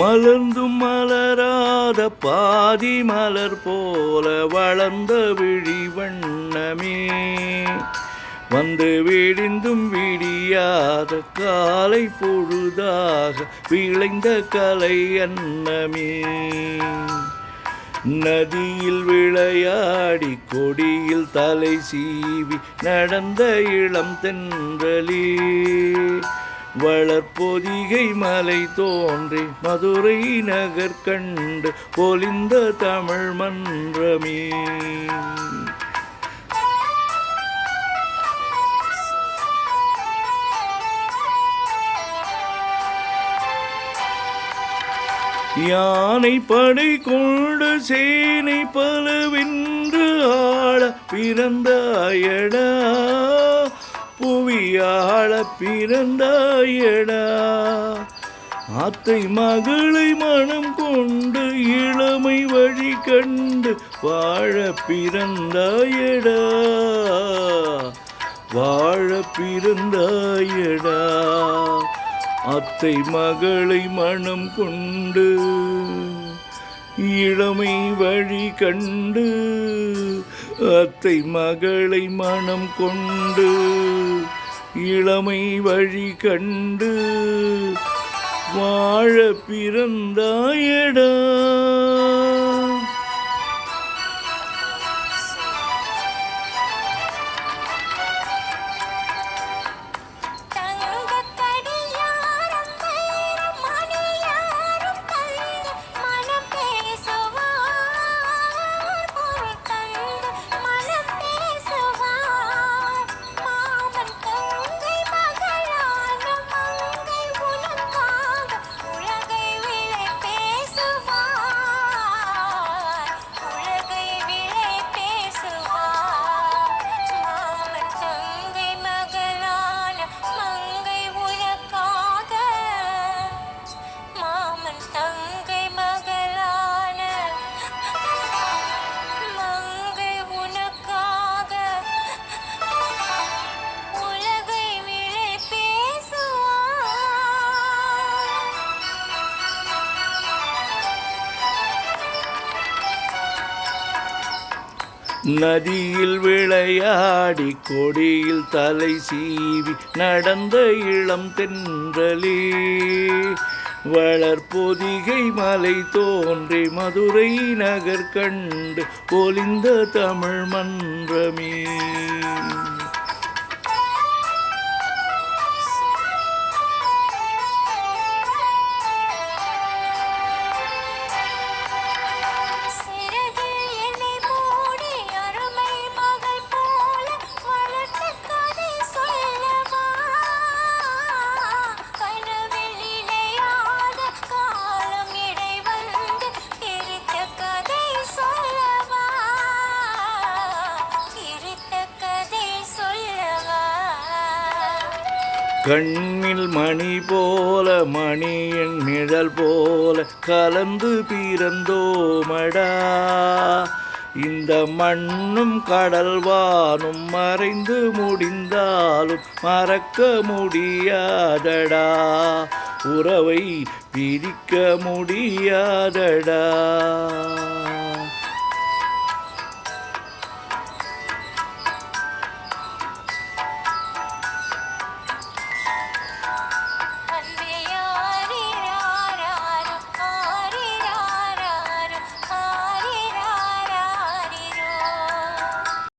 மலர்ந்தும் மலராத பாதி மலர் போல வளர்ந்த விழி வண்ணமே, வந்து விடிந்தும் விடியாத காலை பொழுதாக விளைந்த கலை அன்னமே. நதியில் விளையாடி கொடியில் தலை சீவி நடந்த இளம் தென்றலே, வளர்பொதிகை மலை தோன்றி மதுரை நகர் கண்டு பொலிந்த தமிழ் மன்றமே. யானை படை கொண்டு சேனை பலவென்று ஆள பிறந்தாயடா, புவியாள பிறந்தாயடா. ஆத்தை மகளை மனம் கொண்டு இளமை வழி கண்டு வாழ பிறந்தாயடா, வாழ பிறந்தாயடா. அத்தை மகளை மனம் கொண்டு இளமை வழி கண்டு, அத்தை மகளை மனம் கொண்டு இளமை வழி கண்டு வாழ பிறந்தாயடா. நதியில் விளையாடி கொடியில் தலை சீவி நடந்த இளம் தென்றலே, வளர்பொதிகை மலை தோன்றி மதுரை நகர் கண்டு பொலிந்த தமிழ் மன்றமே. கண்ணில் மணி போல மணியின் நிழல் போல கலந்து பிறந்தோமடா, இந்த மண்ணும் கடல்வானும் மறைந்து முடிந்தாலும் மறக்க முடியாதடா, உறவை பிரிக்க முடியாதடா.